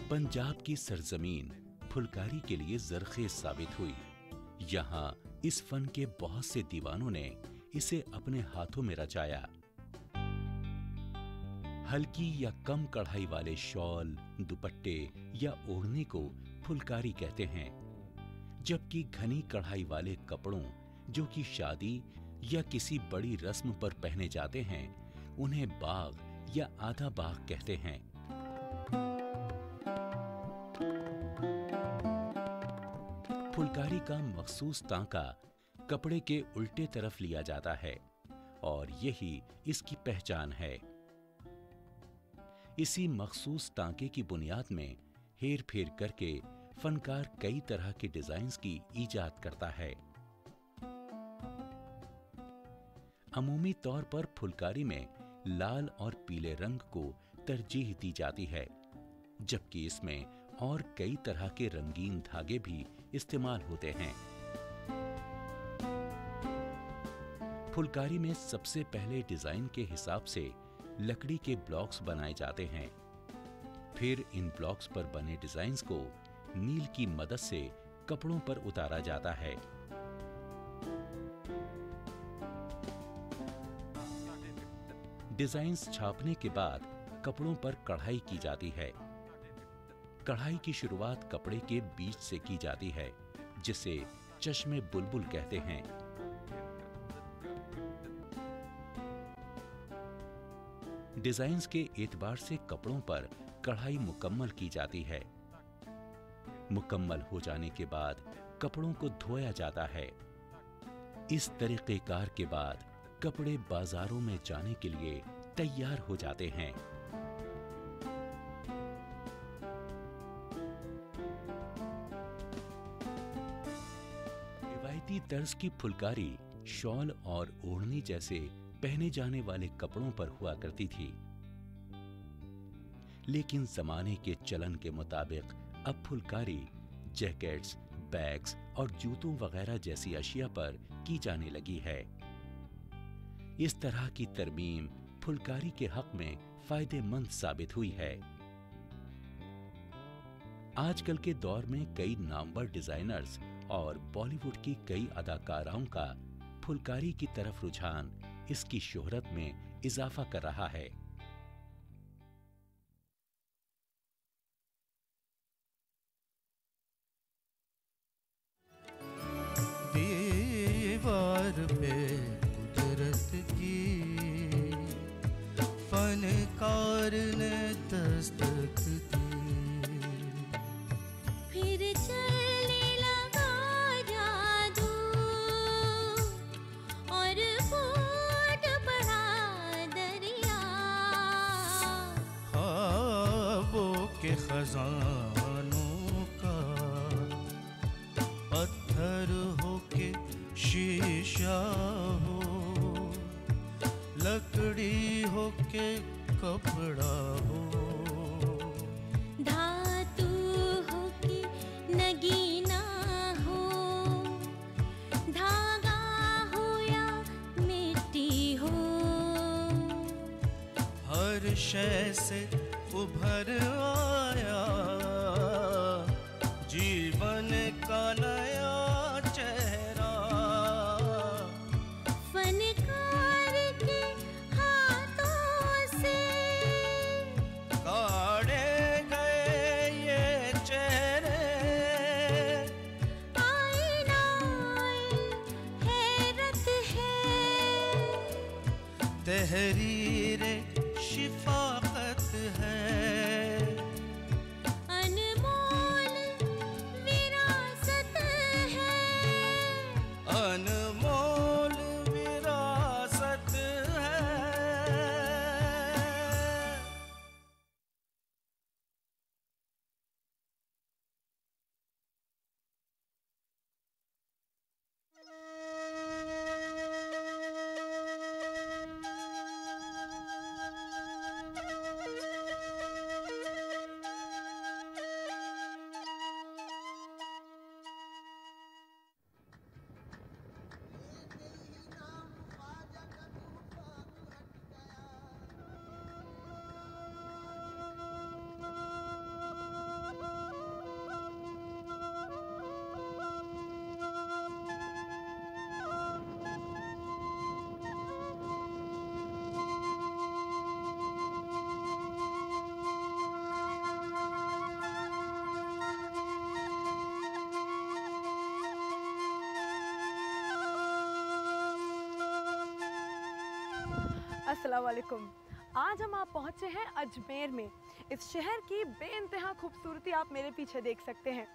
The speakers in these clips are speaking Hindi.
पंजाब की सरजमीन फुलकारी के लिए जरखेज साबित हुई। यहाँ इस फन के बहुत से दीवानों ने इसे अपने हाथों में रचाया। हल्की या कम कढ़ाई वाले शॉल, दुपट्टे या ओढ़ने को फुलकारी कहते हैं, जबकि घनी कढ़ाई वाले कपड़ों जो कि शादी या किसी बड़ी रस्म पर पहने जाते हैं, उन्हें बाग या आधा बाग कहते हैं। फुलकारी का मखसूस टांका कपड़े के उल्टे तरफ लिया जाता है और यही इसकी पहचान है। इसी मखसूस टांके की बुनियाद में हेर फेर करके फनकार कई तरह के डिजाइन्स की इजाद करता है। अमूमी तौर पर फुलकारी में लाल और पीले रंग को तरजीह दी जाती है, जबकि इसमें और कई तरह के रंगीन धागे भी इस्तेमाल होते हैं। फुलकारी में सबसे पहले डिजाइन के हिसाब से लकड़ी के ब्लॉक्स बनाए जाते हैं। फिर इन ब्लॉक्स पर बने डिजाइन्स को नील की मदद से कपड़ों पर उतारा जाता है। डिजाइन्स छापने के बाद कपड़ों पर कढ़ाई की जाती है। कढ़ाई की शुरुआत कपड़े के बीच से की जाती है, जिसे चश्मे बुलबुल कहते हैं। डिजाइन्स के एतबार से कपड़ों पर कढ़ाई मुकम्मल की जाती है। मुकम्मल हो जाने के बाद कपड़ों को धोया जाता है। इस तरीकेकार के बाद कपड़े बाजारों में जाने के लिए तैयार हो जाते हैं। रिवायती तर्ज की फुलकारी शॉल और ओढ़नी जैसे पहने जाने वाले कपड़ों पर हुआ करती थी, लेकिन जमाने के चलन के मुताबिक अब फुलकारी जैकेट्स, बैग्स और जूतों वगैरह जैसी अशिया पर की जाने लगी है। इस तरह की तरमीम फुलकारी के हक में फायदेमंद साबित हुई है। आजकल के दौर में कई नामवर डिजाइनर्स और बॉलीवुड की कई अदाकाराओं का फुलकारी की तरफ रुझान इसकी शोहरत में इजाफा कर रहा है। दीवार पे कुदरत की फनकार ने दस्तक दी, फिर चलने लगा जादू और फूट पड़ा दरिया। ख्वाबों के खजानों का पत्थर होके शीशा हो, लकड़ी होके कपड़ा हो, धातु हो कि नगीना हो, धागा हो या मिट्टी हो, हर शय से उभर आया जीवन का नया चेहरा। फनकार के हाथों से काढ़े गए ये चेहरे, आईना हैरत है, तहरीर शिफाकत है, अनमोल विरासत है, अनमोल विरासत है। अस्सलाम वालेकुम। आज हम आप पहुंचे हैं अजमेर में। इस शहर की बेइंतहा खूबसूरती आप मेरे पीछे देख सकते हैं।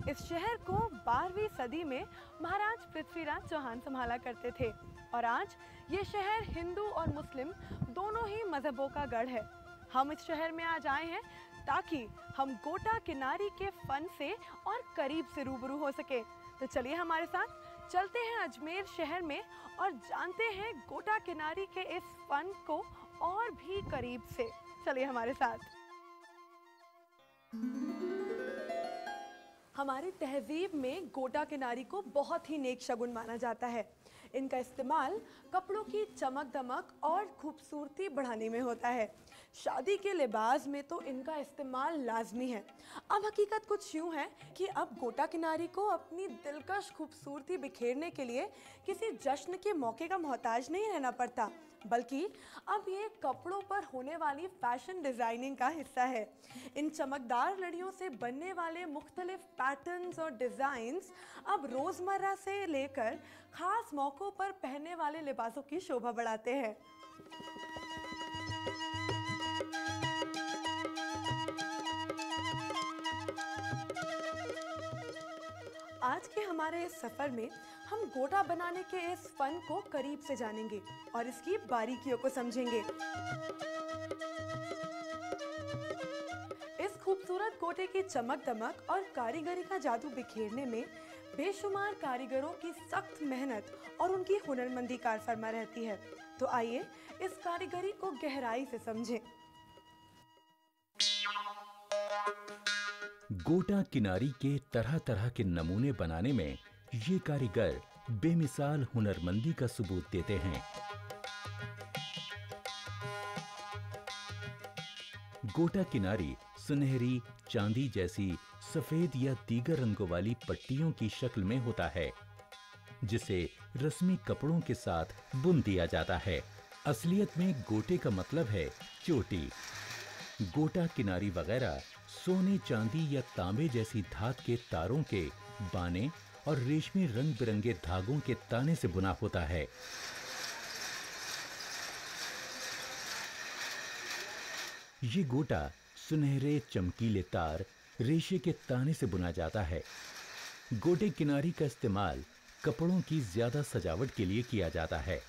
इस शहर को 12वीं सदी में महाराज पृथ्वीराज चौहान संभाला करते थे और आज ये शहर हिंदू और मुस्लिम दोनों ही मजहबों का गढ़ है। हम इस शहर में आज आए हैं ताकि हम गोटा किनारी के फन से और करीब से रूबरू हो सके। तो चलिए हमारे साथ चलते हैं अजमेर शहर में और जानते हैं गोटा किनारी के इस फन को और भी करीब से। चलिए हमारे साथ। हमारी तहजीब में गोटा किनारी को बहुत ही नेक शगुन माना जाता है। इनका इस्तेमाल कपड़ों की चमक दमक और खूबसूरती बढ़ाने में होता है। शादी के लिबास में तो इनका इस्तेमाल लाजमी है। अब हकीकत कुछ यूँ है कि अब गोटा किनारी को अपनी दिलकश खूबसूरती बिखेरने के लिए किसी जश्न के मौके का मोहताज नहीं रहना पड़ता, बल्कि अब ये कपड़ों पर होने वाली फैशन डिज़ाइनिंग का हिस्सा है। इन चमकदार लड़ियों से बनने वाले मुख्तलिफ पैटर्न्स और डिज़ाइंस अब रोज़मर्रा से लेकर ख़ास मौक़ों पर पहनने वाले लिबासों की शोभा बढ़ाते हैं। आज के हमारे इस सफ़र में हम गोटा बनाने के इस फन को करीब से जानेंगे और इसकी बारीकियों को समझेंगे। इस खूबसूरत गोटे की चमक दमक और कारीगरी का जादू बिखेरने में बेशुमार कारीगरों की सख्त मेहनत और उनकी हुनरमंदी कार फरमा रहती है। तो आइए इस कारीगरी को गहराई से समझें। गोटा किनारी के तरह तरह के नमूने बनाने में ये कारीगर बेमिसाल हुनरमंदी का सबूत देते हैं। गोटा किनारी सुनहरी, चांदी जैसी सफेद या दीगर रंगों वाली पट्टियों की शक्ल में होता है, जिसे रस्मी कपड़ों के साथ बुन दिया जाता है। असलियत में गोटे का मतलब है चोटी। गोटा किनारी वगैरह सोने, चांदी या तांबे जैसी धात के तारों के बाने और रेशमी रंग बिरंगे धागों के ताने से बुना होता है। ये गोटा सुनहरे चमकीले तार रेशे के ताने से बुना जाता है। गोटे किनारी का इस्तेमाल कपड़ों की ज्यादा सजावट के लिए किया जाता है।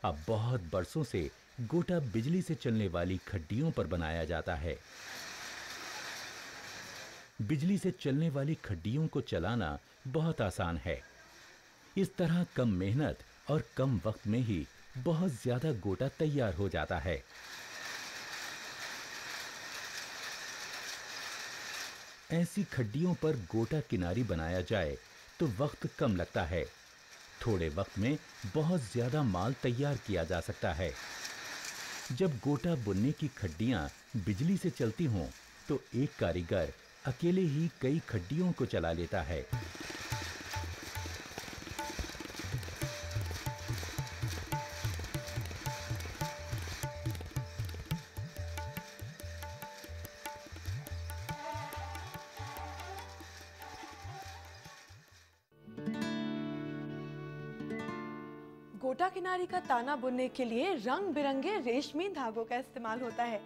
अब बहुत बरसों से गोटा बिजली से चलने वाली खड्डियों पर बनाया जाता है। बिजली से चलने वाली खड्डियों को चलाना बहुत आसान है। इस तरह कम मेहनत और कम वक्त में ही बहुत ज्यादा गोटा तैयार हो जाता है। ऐसी खड्डियों पर गोटा किनारी बनाया जाए तो वक्त कम लगता है। थोड़े वक्त में बहुत ज्यादा माल तैयार किया जा सकता है। जब गोटा बुनने की खड्डियां बिजली से चलती हों तो एक कारीगर अकेले ही कई खड्डियों को चला लेता है। गोटा किनारी का ताना बुनने के लिए रंग बिरंगे रेशमी धागों का इस्तेमाल होता है।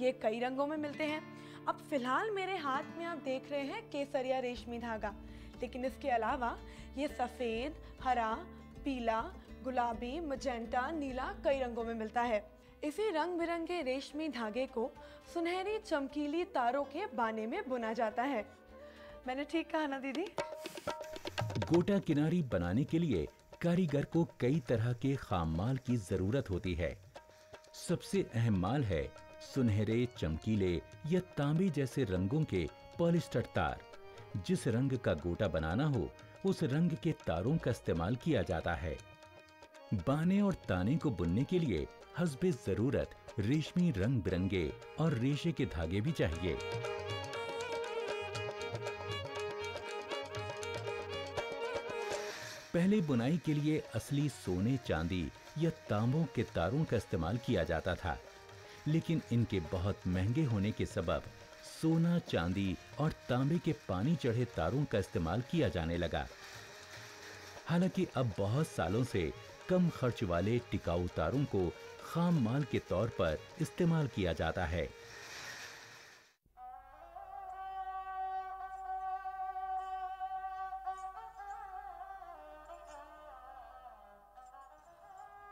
ये कई रंगों में मिलते हैं। अब फिलहाल मेरे हाथ में आप देख रहे हैं केसरिया रेशमी धागा, लेकिन इसके अलावा ये सफ़ेद, हरा, पीला, गुलाबी, मजेंटा, नीला कई रंगों में मिलता है। इसी रंग बिरंगे रेशमी धागे को सुनहरी चमकीली तारों के बाने में बुना जाता है। मैंने ठीक कहा ना दीदी? गोटा किनारी बनाने के लिए कारीगर को कई तरह के खाम माल की जरूरत होती है। सबसे अहम माल है सुनहरे, चमकीले या तांबे जैसे रंगों के पॉलिस्टर तार। जिस रंग का गोटा बनाना हो उस रंग के तारों का इस्तेमाल किया जाता है। बाने और ताने को बुनने के लिए हस्बे जरूरत रेशमी रंग बिरंगे और रेशे के धागे भी चाहिए। पहले बुनाई के लिए असली सोने, चांदी या तांबों के तारों का इस्तेमाल किया जाता था, लेकिन इनके बहुत महंगे होने के सबब सोना, चांदी और तांबे के पानी चढ़े तारों का इस्तेमाल किया जाने लगा। हालांकि अब बहुत सालों से कम खर्च वाले टिकाऊ तारों को खाम माल के तौर पर इस्तेमाल किया जाता है।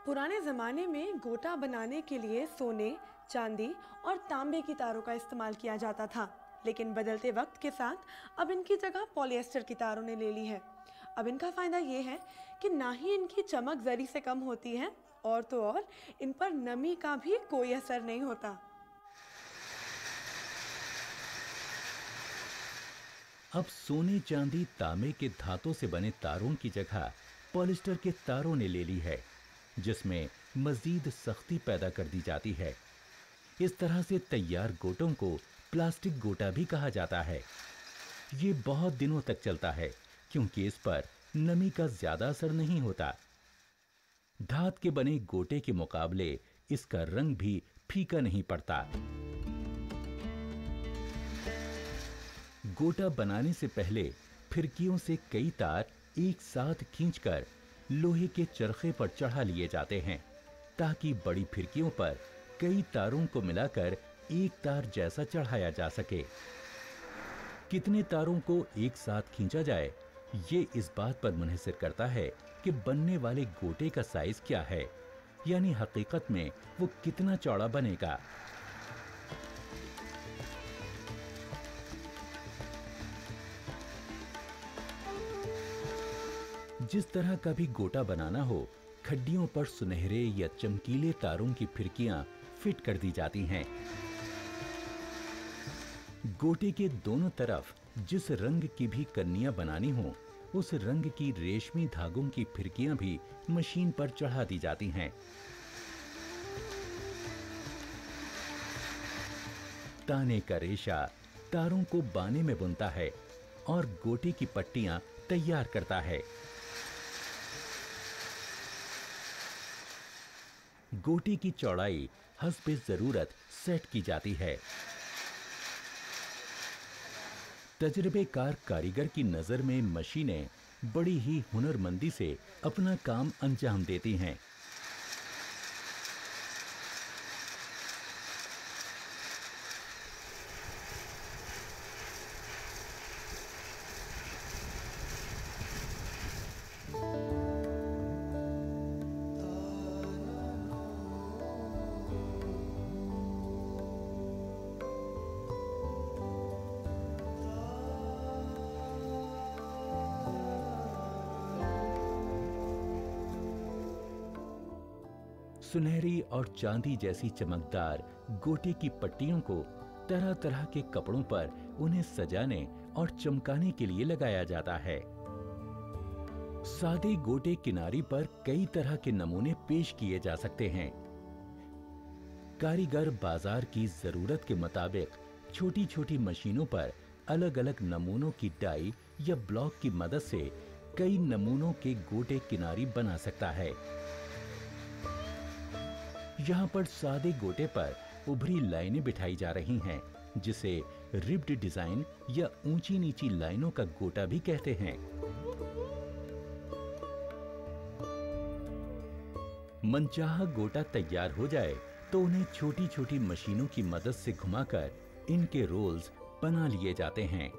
पुराने ज़माने में गोटा बनाने के लिए सोने, चांदी और तांबे की तारों का इस्तेमाल किया जाता था, लेकिन बदलते वक्त के साथ अब इनकी जगह पॉलिएस्टर की तारों ने ले ली है। अब इनका फ़ायदा ये है कि ना ही इनकी चमक जरी से कम होती है और तो और इन पर नमी का भी कोई असर नहीं होता। अब सोने, चांदी, तांबे के धातों से बने तारों की जगह पॉलिस्टर के तारों ने ले ली है, जिसमें मजीद सख्ती पैदा कर दी जाती है। इस तरह से तैयार गोटों को प्लास्टिक गोटा भी कहा जाता है। ये बहुत दिनों तक चलता है क्योंकि इस पर नमी का ज्यादा असर नहीं होता। धात के बने गोटे के मुकाबले इसका रंग भी फीका नहीं पड़ता। गोटा बनाने से पहले फिरकियों से कई तार एक साथ खींचकर लोहे के चरखे पर चढ़ा लिए जाते हैं, ताकि बड़ी फिरकियों पर कई तारों को मिलाकर एक तार जैसा चढ़ाया जा सके। कितने तारों को एक साथ खींचा जाए, ये इस बात पर मुनहसर करता है कि बनने वाले गोटे का साइज क्या है, यानी हकीकत में वो कितना चौड़ा बनेगा। जिस तरह का भी गोटा बनाना हो, खड्डियों पर सुनहरे या चमकीले तारों की फिरकियां फिट कर दी जाती हैं। गोटे के दोनों तरफ जिस रंग की भी कन्नियां बनानी हो, उस रंग की रेशमी धागों की फिरकियां भी मशीन पर चढ़ा दी जाती हैं। ताने का रेशा तारों को बाने में बुनता है और गोटे की पट्टियां तैयार करता है। गोटे की चौड़ाई हस्बे जरूरत सेट की जाती है। तजर्बेकार कारीगर की नजर में मशीनें बड़ी ही हुनरमंदी से अपना काम अंजाम देती हैं। सुनहरी और चांदी जैसी चमकदार गोटे की पट्टियों को तरह तरह के कपड़ों पर उन्हें सजाने और चमकाने के लिए लगाया जाता है। सादे गोटे किनारी पर कई तरह के नमूने पेश किए जा सकते हैं। कारीगर बाजार की जरूरत के मुताबिक छोटी छोटी मशीनों पर अलग अलग नमूनों की डाई या ब्लॉक की मदद से कई नमूनों के गोटे किनारी बना सकता है। यहाँ पर सादे गोटे पर उभरी लाइनें बिठाई जा रही हैं, जिसे रिब्ड डिजाइन या ऊंची नीची लाइनों का गोटा भी कहते हैं। मनचाहा गोटा तैयार हो जाए तो उन्हें छोटी छोटी मशीनों की मदद से घुमाकर इनके रोल्स बना लिए जाते हैं।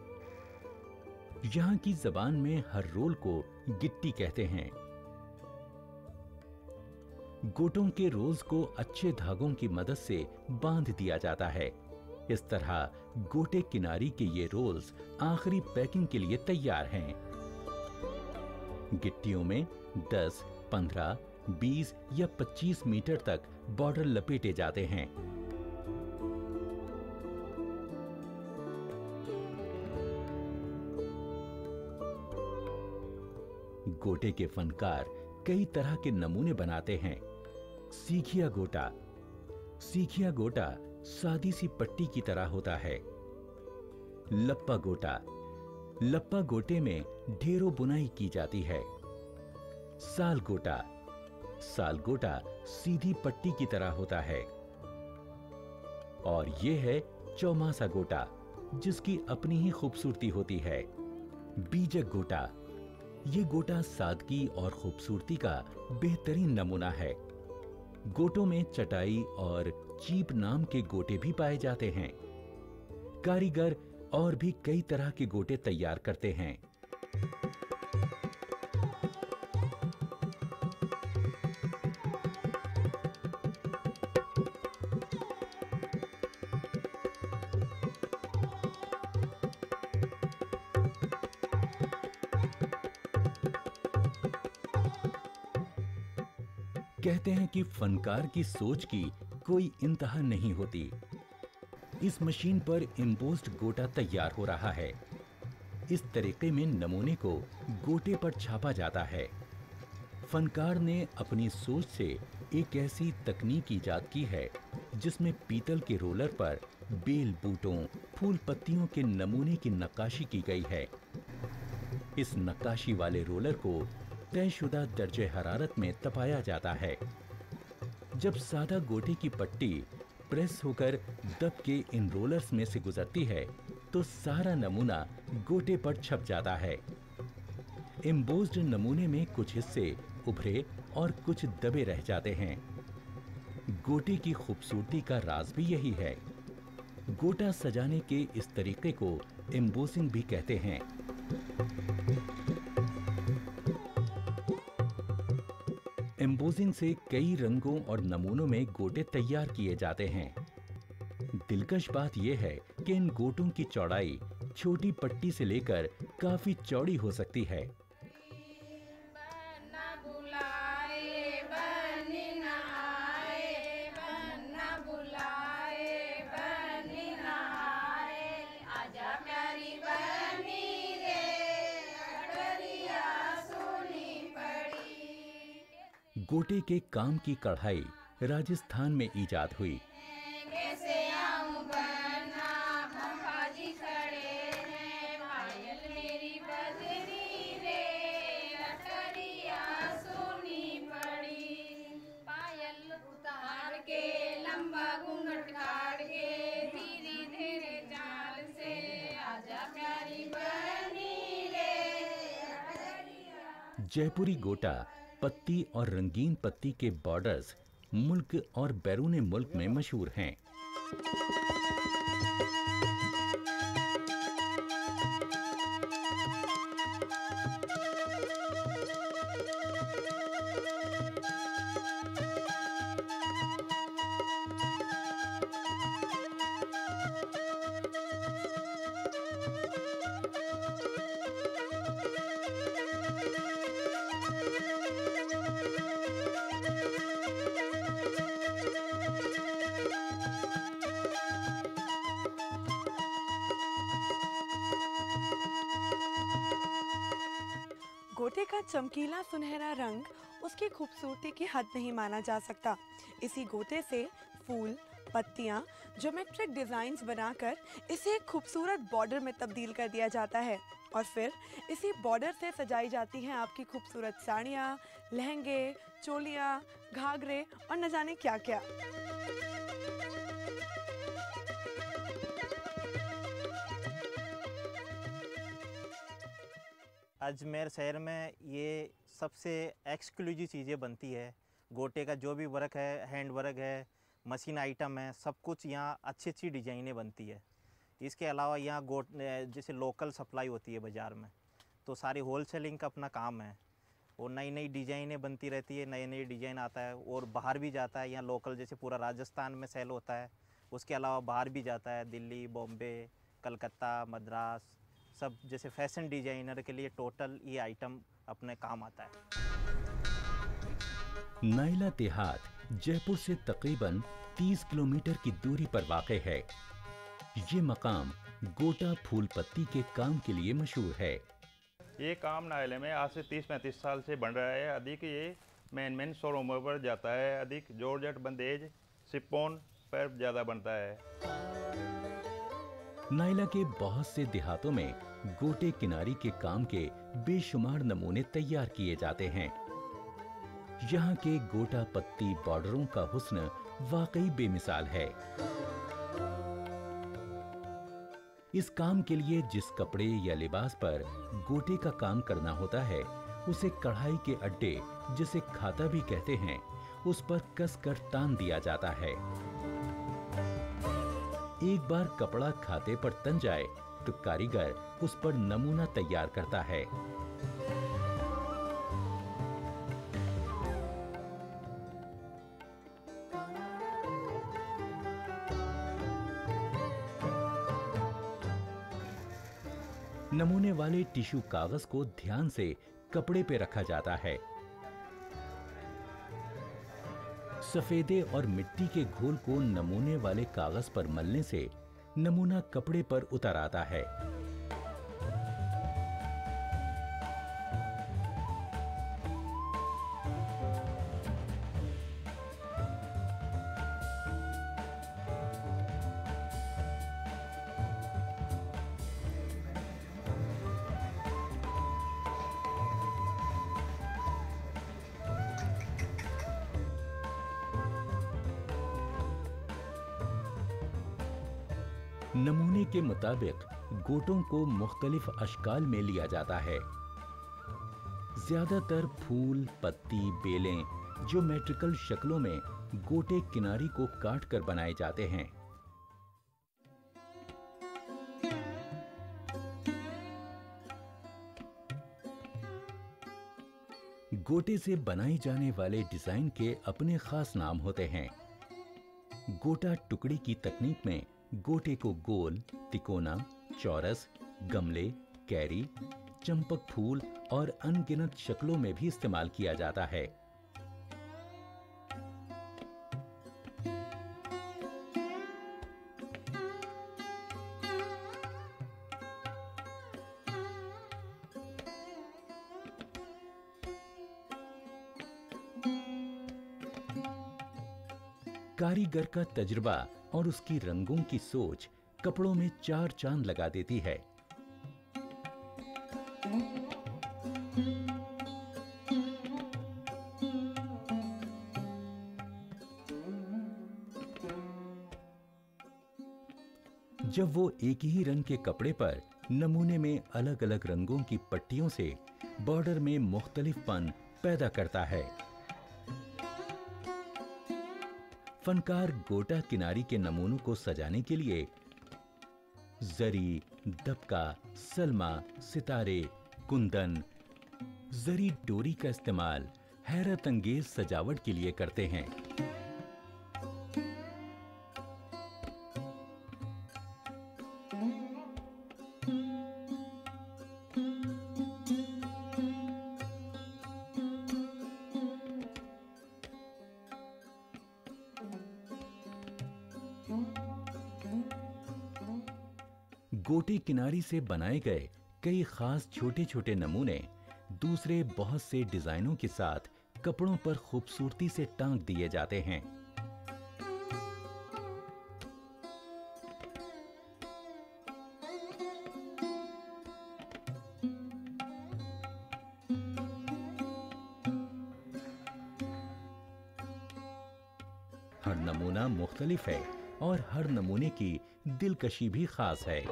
यहाँ की जबान में हर रोल को गिट्टी कहते हैं। गोटों के रोल्स को अच्छे धागों की मदद से बांध दिया जाता है। इस तरह गोटे किनारी के ये रोल्स आखिरी पैकिंग के लिए तैयार हैं। गिट्टियों में 10, 15, 20 या 25 मीटर तक बॉर्डर लपेटे जाते हैं। गोटे के फनकार कई तरह के नमूने बनाते हैं। सीखिया गोटा। सीखिया गोटा सादी सी पट्टी की तरह होता है। लप्पा गोटा। लप्पा गोटे में ढेरों बुनाई की जाती है। साल गोटा। साल गोटा सीधी पट्टी की तरह होता है। और ये है चौमासा गोटा, जिसकी अपनी ही खूबसूरती होती है। बीजक गोटा। ये गोटा सादगी और खूबसूरती का बेहतरीन नमूना है। गोटों में चटाई और चीप नाम के गोटे भी पाए जाते हैं। कारीगर और भी कई तरह के गोटे तैयार करते हैं। कहते हैं कि फनकार की सोच की कोई इंतहा नहीं होती। इस मशीन पर एम्बोस्ड गोटा तैयार हो रहा है। इस तरीके में नमूने को गोटे पर छापा जाता है। फनकार ने अपनी सोच से एक ऐसी तकनीक इजाद की है जिसमें पीतल के रोलर पर बेल बूटों, फूल पत्तियों के नमूने की नक्काशी की गई है। इस नक्काशी वाले रोलर को तयशुदा दर्जे हरारत में तपाया जाता है। जब सादा गोटे की पट्टी प्रेस होकर दब के इन रोलर्स में से गुजरती है तो सारा नमूना गोटे पर छप जाता है। एम्बोस्ड नमूने में कुछ हिस्से उभरे और कुछ दबे रह जाते हैं। गोटे की खूबसूरती का राज भी यही है। गोटा सजाने के इस तरीके को एम्बोसिंग भी कहते हैं। एम्बोसिंग से कई रंगों और नमूनों में गोटे तैयार किए जाते हैं। दिलकश बात यह है कि इन गोटों की चौड़ाई छोटी पट्टी से लेकर काफी चौड़ी हो सकती है। गोटे के काम की कढ़ाई राजस्थान में इजाद हुई। जयपुरी गोटा पत्ती और रंगीन पत्ती के बॉर्डर्स मुल्क और बैरून मुल्क में मशहूर हैं। गोटे का चमकीला सुनहरा रंग उसकी खूबसूरती की हद नहीं माना जा सकता। इसी गोटे से फूल, पत्तियां, ज्योमेट्रिक डिजाइन्स बनाकर इसे एक खूबसूरत बॉर्डर में तब्दील कर दिया जाता है और फिर इसी बॉर्डर से सजाई जाती हैं आपकी खूबसूरत साड़ियाँ, लहंगे, चोलियाँ, घाघरे और न जाने क्या क्या। अजमेर शहर में ये सबसे एक्सक्लूसिव चीज़ें बनती है। गोटे का जो भी वर्क है, हैंड वर्क है, मशीन आइटम है, सब कुछ यहाँ अच्छी अच्छी डिज़ाइनें बनती है। इसके अलावा यहाँ जैसे लोकल सप्लाई होती है बाज़ार में, तो सारी होलसेलिंग का अपना काम है और नई नई डिज़ाइनें बनती रहती है, नए नए डिज़ाइन आता है और बाहर भी जाता है। यहाँ लोकल जैसे पूरा राजस्थान में सेल होता है, उसके अलावा बाहर भी जाता है, दिल्ली, बॉम्बे, कलकत्ता, मद्रास, सब जैसे फैशन डिजाइनर के लिए टोटल ये आइटम अपने काम आता है। नाइला देहात जयपुर से तकरीबन 30 किलोमीटर की दूरी पर वाक़ है। ये मकाम गोटा फूल पत्ती के काम के लिए मशहूर है। ये काम नाइले में आज से 30-35 साल से बन रहा है। अधिक ये मेन शोरूमों पर जाता है। अधिक जॉर्जेट, बंदेज, शिफॉन पर ज़्यादा बनता है। नाइला के बहुत से देहातों में गोटे किनारी के काम के बेशुमार नमूने तैयार किए जाते हैं। यहाँ के गोटा पत्ती बॉर्डरों का हुस्न वाकई बेमिसाल है। इस काम के लिए जिस कपड़े या लिबास पर गोटे का काम करना होता है, उसे कढ़ाई के अड्डे, जिसे खाता भी कहते हैं, उस पर कसकर तान दिया जाता है। एक बार कपड़ा खाते पर तन जाए तो कारीगर उस पर नमूना तैयार करता है। नमूने वाले टिश्यू कागज को ध्यान से कपड़े पे रखा जाता है। सफेदे और मिट्टी के घोल को नमूने वाले कागज पर मलने से नमूना कपड़े पर उतर आता है। नमूने के मुताबिक गोटों को मुख्तलिफ अशकाल में लिया जाता है। ज्यादातर फूल, पत्ती, बेलें ज्योमेट्रिकल शक्लों में गोटे किनारी को काट कर बनाए जाते हैं। गोटे से बनाई जाने वाले डिजाइन के अपने खास नाम होते हैं। गोटा टुकड़ी की तकनीक में गोटे को गोल, तिकोना, चौरस, गमले, कैरी, चंपक फूल और अनगिनत शक्लों में भी इस्तेमाल किया जाता है। कारीगर का तजुर्बा और उसकी रंगों की सोच कपड़ों में चार चांद लगा देती है। जब वो एक ही रंग के कपड़े पर नमूने में अलग अलग रंगों की पट्टियों से बॉर्डर में मुख्तलिफपन पैदा करता है। फनकार गोटा किनारी के नमूनों को सजाने के लिए जरी, दबका, सलमा, सितारे, कुंदन, जरी डोरी का इस्तेमाल हैरत अंगेज सजावट के लिए करते हैं। गोटी किनारी से बनाए गए कई खास छोटे छोटे नमूने दूसरे बहुत से डिजाइनों के साथ कपड़ों पर खूबसूरती से टांग दिए जाते हैं। हर नमूना मुख्तलिफ है और हर नमूने की दिलकशी भी खास है।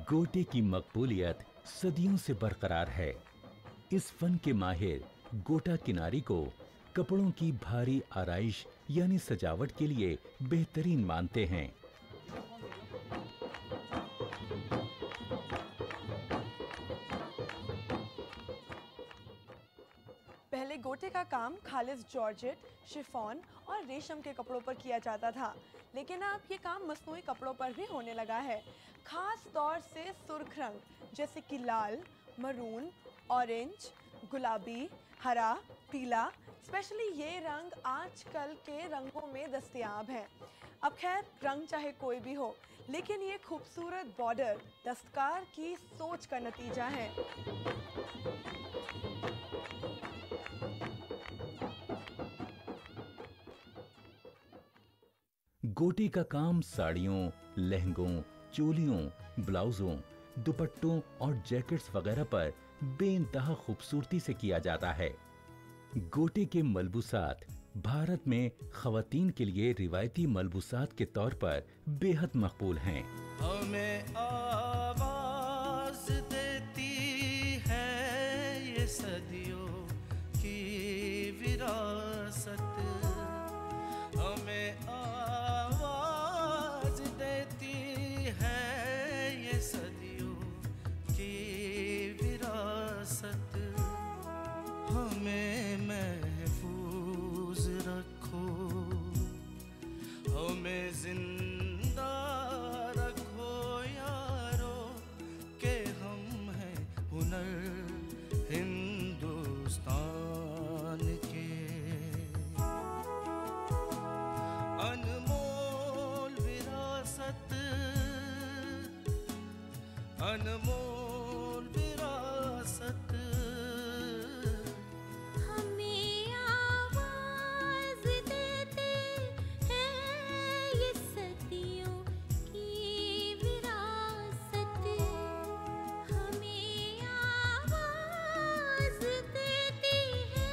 गोटे की मकबूलियत सदियों से बरकरार है। इस फन के माहिर गोटा किनारी को कपड़ों की भारी आराइश यानी सजावट के लिए बेहतरीन मानते हैं। पहले गोटे का काम खालिस जॉर्जेट, शिफॉन और रेशम के कपड़ों पर किया जाता था, लेकिन अब ये काम मसनूई कपड़ों पर भी होने लगा है। खास तौर से सुर्ख रंग जैसे कि लाल, मरून, ऑरेंज, गुलाबी, हरा, पीला, स्पेशली ये रंग आजकल के रंगों में दस्तयाब हैं। अब खैर रंग चाहे कोई भी हो, लेकिन ये खूबसूरत बॉर्डर दस्तकार की सोच का नतीजा है। गोटे का काम साड़ियों, लहंगों, चोलियों, ब्लाउजों, दुपट्टों और जैकेट्स वगैरह पर बेइंतहा खूबसूरती से किया जाता है। गोटे के मलबूसात भारत में ख़वातीन के लिए रिवायती मलबूसात के तौर पर बेहद मकबूल हैं। हमें आवाज देती है ये सदियों की विरासत। हमें आवाज देती है ये सदियों की विरासत। हमें महफूज रखो, हमें जिंदा रखो यारो, के हम हैं हुनर हिंदुस्तान के। अनमोल विरासत, अनमोल विरासत। हमें आवाज देते हैं ये सदियों की विरासत। हमें आवाज देती है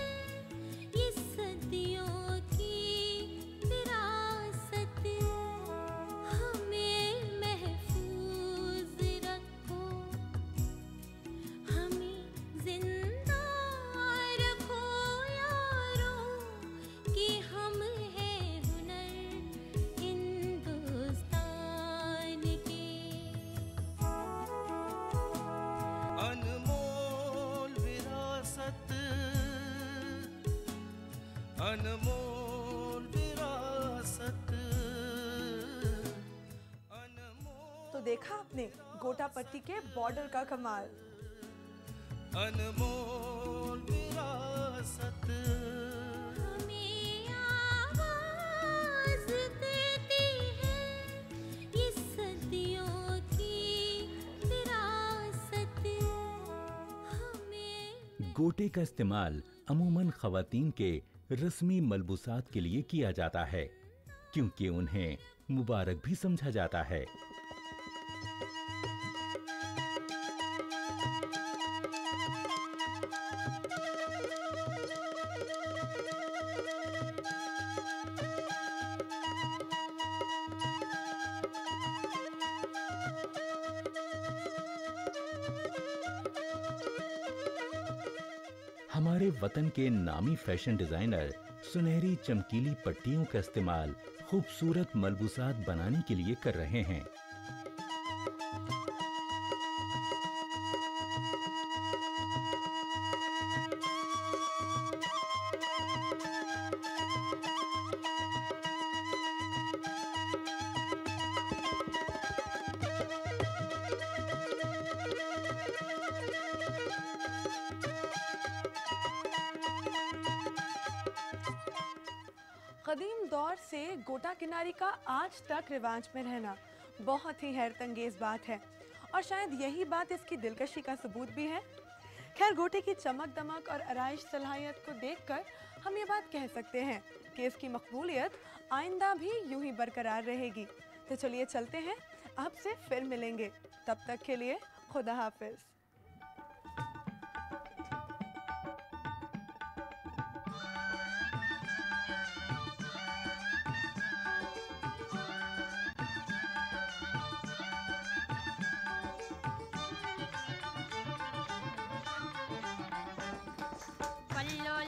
ये सदियों की विरासत। हमें महफूज रखो, हमें जिंदा रखो यारो, कि हम हैं हुनर हिंदुस्तान के। अनमोल विरासत, अनमोल विरासत। तो देखा आपने गोटा पट्टी के बॉर्डर का कमाल। अनमोल विरासत। हमें आवाज देती है ये सदियों की विरासत। हमें गोटे का इस्तेमाल अमूमन ख़वातीन के रस्मी मलबूसात के लिए किया जाता है, क्योंकि उन्हें मुबारक भी समझा जाता है। हमारे वतन के नामी फैशन डिजाइनर सुनहरी चमकीली पट्टियों का इस्तेमाल खूबसूरत मलबूसात बनाने के लिए कर रहे हैं। कदीम दौर से गोटा किनारी का आज तक रिवाज में रहना बहुत ही हैरतअंगेज बात है, और शायद यही बात इसकी दिलकशी का सबूत भी है। खैर गोटे की चमक दमक और आराइश सलाहियत को देखकर हम ये बात कह सकते हैं कि इसकी मकबूलियत आइंदा भी यूं ही बरकरार रहेगी। तो चलिए चलते हैं, आपसे फिर मिलेंगे। तब तक के लिए खुदा हाफिज। पल्लो